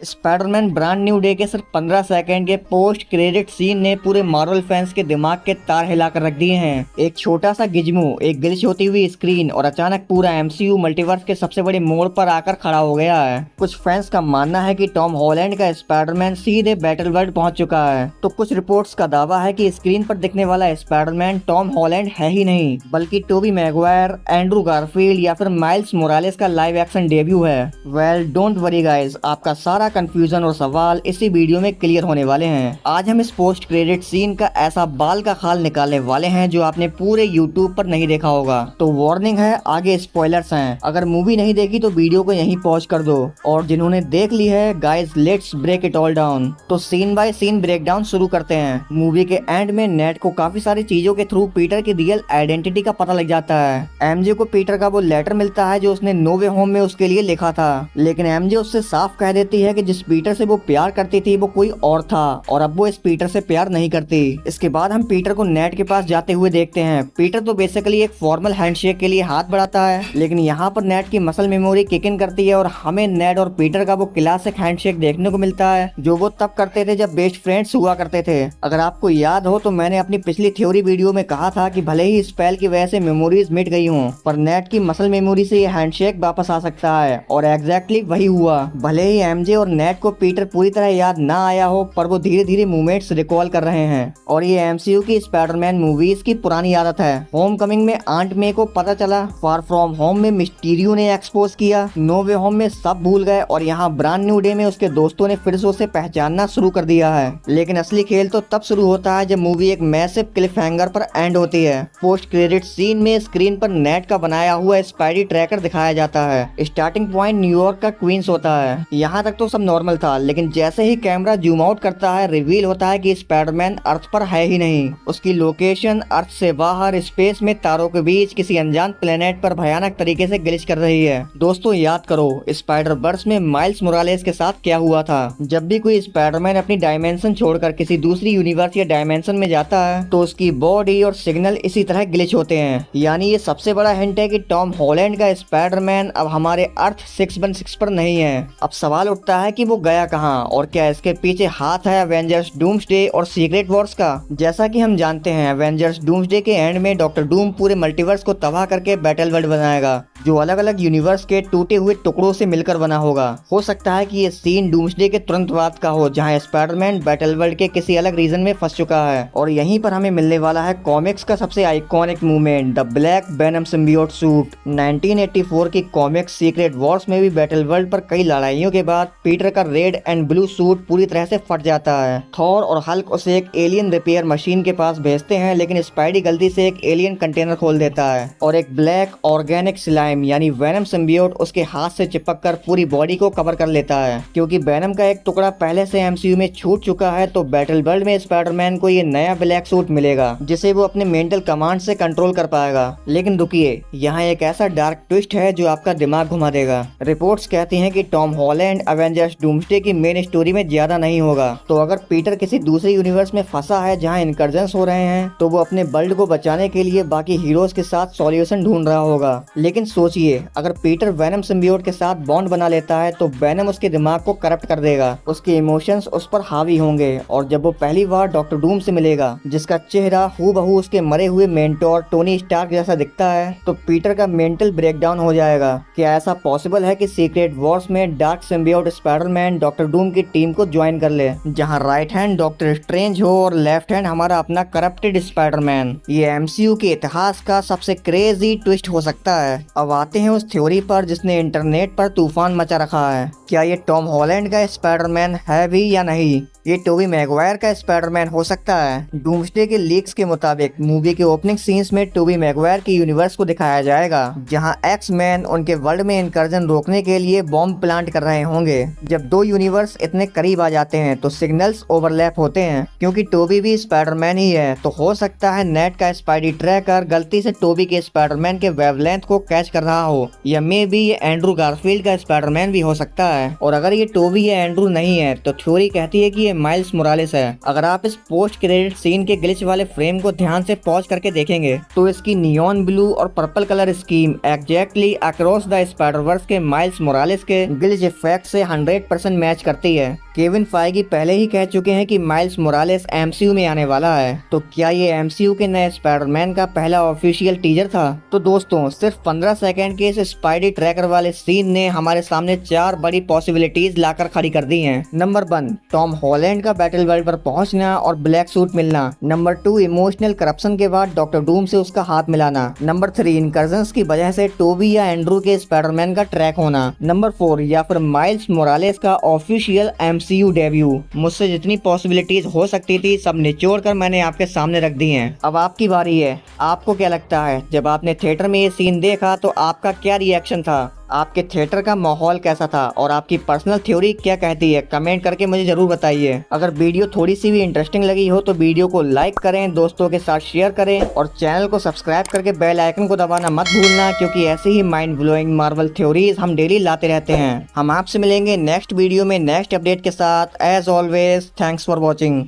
Spiderman brand new day के सिर्फ 15 second के पोस्ट क्रेडिट सीन ने पूरे मार्वल फैंस के दिमाग के तार हिलाकर रख दिए हैं। एक छोटा सा गिज्मो, एक ग्लिच होती हुई स्क्रीन और अचानक पूरा एमसीयू मल्टीवर्स के सबसे बड़े मोड़ पर आकर खड़ा हो गया है। कुछ फैंस का मानना है कि टॉम हॉलैंड का स्पाइडरमैन सीधे बैटल वर्ल्ड पहुंच चुका है, तो कुछ रिपोर्ट्स का दावा है कि स्क्रीन पर दिखने वाला स्पाइडरमैन टॉम हॉलैंड है ही नहीं, बल्कि टोबी मैगवायर, एंड्रू गारफील्ड या फिर माइल्स मोरालेस का लाइव एक्शन डेब्यू है। वेल डोंट वरी गाइस, आपका सारा कंफ्यूजन और सवाल इसी वीडियो में क्लियर होने वाले हैं। आज हम इस पोस्ट क्रेडिट सीन का ऐसा बाल का खाल निकालने वाले हैं जो आपने पूरे यूट्यूब पर नहीं देखा होगा। तो वार्निंग है, आगे स्पॉयलर्स हैं। अगर मूवी नहीं देखी तो वीडियो को यहीं पॉज कर दो, और जिन्होंने देख ली है guys let's break it all down. तो सीन बाय सीन ब्रेकडाउन शुरू करते हैं। मूवी के एंड में नेट को काफी सारी चीजों के थ्रू पीटर की रियल आइडेंटिटी का पता लग जाता है। एमजे को पीटर का वो लेटर मिलता है जो उसने नो वे होम में उसके लिए लिखा था, लेकिन एमजे उससे साफ कह देती है कि जिस पीटर से वो प्यार करती थी वो कोई और था और अब वो इस पीटर से प्यार नहीं करती। इसके बाद हम पीटर को नेट के पास जाते हुए देखते हैं। पीटर तो बेसिकली एक फॉर्मल हैंडशेक के लिए हाथ बढ़ाता है, लेकिन यहाँ पर नेट की मसल मेमोरी किक इन करती है और हमें नेट और पीटर का वो क्लासिक हैंडशेक देखने को मिलता है जो वो तब करते थे जब बेस्ट फ्रेंड्स हुआ करते थे। अगर आपको याद हो तो मैंने अपनी पिछली थ्योरी वीडियो में कहा था कि भले ही स्पेल की वजह से मेमोरीज मिट गई हूँ, पर नेट की मसल मेमोरी से ये हैंडशेक वापस आ सकता है, और एग्जैक्टली वही हुआ। भले ही एमजे और नेट को पीटर पूरी तरह याद ना आया हो, पर वो धीरे धीरे मूवमेंट्स रिकॉल कर रहे हैं। और ये एमसीयू की स्पाइडरमैन मूवीज की पुरानी आदत है। होम कमिंग में आंट मे को पता चला, फार फ्रॉम होम में मिस्टीरियो ने एक्सपोज किया, नो वे होम में सब भूल गए, और यहाँ ब्रांड न्यू डे में उसके दोस्तों ने फिर से उसे पहचानना शुरू कर दिया है। लेकिन असली खेल तो तब शुरू होता है जब मूवी एक मैसिव क्लिफ हैंगर पर एंड होती है। पोस्ट क्रेडिट सीन में स्क्रीन पर नेट का बनाया हुआ स्पाइडी ट्रैकर दिखाया जाता है। स्टार्टिंग पॉइंट न्यूयॉर्क का क्वींस होता है। यहाँ तक तो सब नॉर्मल था, लेकिन जैसे ही कैमरा जूम आउट करता है रिवील होता है कि स्पाइडरमैन अर्थ पर है ही नहीं। उसकी लोकेशन अर्थ से बाहर स्पेस में तारों के बीच किसी अनजान प्लेनेट पर भयानक तरीके से ग्लिच कर रही है। दोस्तों याद करो स्पाइडर वर्स में माइल्स मोरालेस के साथ क्या हुआ था। जब भी कोई स्पाइडरमैन अपनी डायमेंशन छोड़कर किसी दूसरी यूनिवर्स या डायमेंशन में जाता है तो उसकी बॉडी और सिग्नल इसी तरह ग्लिच होते हैं। यानी ये सबसे बड़ा हिंट है कि टॉम हॉलैंड का स्पाइडरमैन अब हमारे अर्थ 616 पर नहीं है। अब सवाल उठता है कि वो गया कहाँ, और क्या इसके पीछे हाथ है एवेंजर्स डूम्सडे और सीक्रेट वॉर्स का। जैसा कि हम जानते हैं एवेंजर्स डूम्सडे के एंड में डॉक्टर डूम पूरे मल्टीवर्स को तबाह करके बैटल वर्ल्ड बनाएगा, जो अलग अलग यूनिवर्स के टूटे हुए टुकड़ों से मिलकर बना होगा। हो सकता है कि ये सीन डूम्सडे के तुरंत बाद का हो, जहां स्पाइडरमैन बैटल वर्ल्ड के किसी अलग रीजन में फंस चुका है, और यहीं पर हमें मिलने वाला है कॉमिक्स का सबसे iconic movement, the black venom symbiote suit. 1984 की कॉमिक्स सीक्रेट वॉर्स में भी बैटल वर्ल्ड पर कई लड़ाइयों के बाद पीटर का रेड एंड ब्लू सूट पूरी तरह से फट जाता है। थॉर और हल्क उसे एक एलियन रिपेयर मशीन के पास भेजते हैं, लेकिन स्पाइडी गलती से एक एलियन कंटेनर खोल देता है और एक ब्लैक ऑर्गेनिक स्लाइम यानी वेनम सिम्बियोट उसके हाथ से चिपककर पूरी बॉडी को कवर कर लेता है। क्योंकि वेनम का एक टुकड़ा पहले से एमसीयू में छूट चुका है, तो बैटल वर्ल्ड में स्पाइडरमैन को ये नया ब्लैक सूट मिलेगा जिसे वो अपने मेंटल कमांड से कंट्रोल कर पाएगा। लेकिन रुकिए, यहाँ एक ऐसा डार्क ट्विस्ट है जो आपका दिमाग घुमा देगा। रिपोर्ट्स कहती हैं कि टॉम हॉलैंड एवेंजर्स डूम्सडे की मेन स्टोरी में ज्यादा नहीं होगा। तो अगर पीटर किसी दूसरे यूनिवर्स में फंसा है जहाँ इनकर्जन्स हो रहे हैं, तो वो अपने वर्ल्ड को बचाने के लिए बाकी हीरोज के साथ सॉल्यूशन ढूंढ रहा होगा। लेकिन सोचिए, अगर पीटर वेनम सिम्बियोट के साथ बॉन्ड बना लेता है तो वेनम उसके दिमाग को करप्ट कर देगा, उसके इमोशंस उस पर हावी होंगे, और जब वो पहली बार डॉक्टर डूम से मिलेगा जिसका चेहरा हूबहू उसके मरे हुए मेंटोर टोनी स्टार्क जैसा दिखता है, तो पीटर का मेंटल ब्रेकडाउन हो जाएगा। क्या ऐसा पॉसिबल है कि सीक्रेट वॉर्स में dark symbiote Spiderman doctor Doom की टीम को ज्वाइन कर ले, जहां राइट हैंड डॉक्टर स्ट्रेंज हो और लेफ्ट हैंड हमारा अपना करप्टेड स्पाइडरमैन? ये एमसीयू के इतिहास का सबसे क्रेजी ट्विस्ट हो सकता है। अब आते हैं उस थ्योरी पर जिसने इंटरनेट पर तूफान मचा रखा है। क्या ये टॉम हॉलैंड का स्पाइडरमैन है भी या नहीं? ये टोबी मैगवायर का स्पाइडरमैन हो सकता है। डूम्सडे के लीक्स के मुताबिक मूवी के ओपनिंग सीन्स में टोबी मैगवायर के यूनिवर्स को दिखाया जाएगा, जहां एक्स मैन उनके वर्ल्ड में इनकर्जन रोकने के लिए बॉम्ब प्लांट कर रहे होंगे। जब दो यूनिवर्स इतने करीब आ जाते हैं तो सिग्नल्स ओवरलैप होते हैं। क्योंकि टोबी भी स्पाइडरमैन ही है, तो हो सकता है नेट का स्पाइडी ट्रैकर गलती से टोबी के स्पाइडरमैन के वेवलेंथ को कैच कर रहा हो, या मे बी ये एंड्रू गारफील्ड का स्पाइडरमैन भी हो सकता है। और अगर ये टोबी या एंड्रू नहीं है तो थ्योरी कहती है कि ये माइल्स मोरालेस है। अगर आप इस पोस्ट क्रेडिट सीन के ग्लिच वाले फ्रेम को ध्यान से पॉज करके देखेंगे तो इसकी नियॉन ब्लू और purple colour scheme exactly across the Spider-Verse के माइल्स मोरालेस के ग्लिच इफेक्ट से 100% मैच करती है। केविन फाइगी पहले ही कह चुके हैं कि माइल्स मोरालेस एमसीयू में आने वाला है, तो क्या ये एमसीयू के नए स्पाइडरमैन का पहला ऑफिशियल टीजर था? तो दोस्तों सिर्फ 15 सेकंड के इस स्पाइडी ट्रैकर वाले सीन ने हमारे सामने 4 बड़ी पॉसिबिलिटीज लाकर खड़ी कर दी हैं। नंबर 1, टॉम हॉलैंड का बैटल वर्ल्ड पर पहुंचना और ब्लैक सूट मिलना। नंबर 2, इमोशनल करप्शन के बाद डॉक्टर डूम से उसका हाथ मिलाना। नंबर 3, इनकर्जन्स की वजह से टोबी या एंड्रू के स्पाइडरमैन का ट्रैक होना। नंबर 4, या फिर माइल्स मोरालेस का ऑफिशियल एमसीयू डेब्यू। मुझसे जितनी पॉसिबिलिटीज हो सकती थी सब निचोड़ कर मैंने आपके सामने रख दी हैं। अब आपकी बारी है। आपको क्या लगता है, जब आपने थिएटर में ये सीन देखा तो आपका क्या रिएक्शन था? आपके थिएटर का माहौल कैसा था और आपकी पर्सनल थ्योरी क्या कहती है? कमेंट करके मुझे जरूर बताइए। अगर वीडियो थोड़ी सी भी इंटरेस्टिंग लगी हो तो वीडियो को लाइक करें, दोस्तों के साथ शेयर करें और चैनल को सब्सक्राइब करके बेल आइकन को दबाना मत भूलना, क्योंकि ऐसे ही माइंड ब्लोइंग मार्वल थ्योरीज हम डेली लाते रहते हैं। हम आपसे मिलेंगे नेक्स्ट वीडियो में नेक्स्ट अपडेट के साथ। As always, thanks for watching.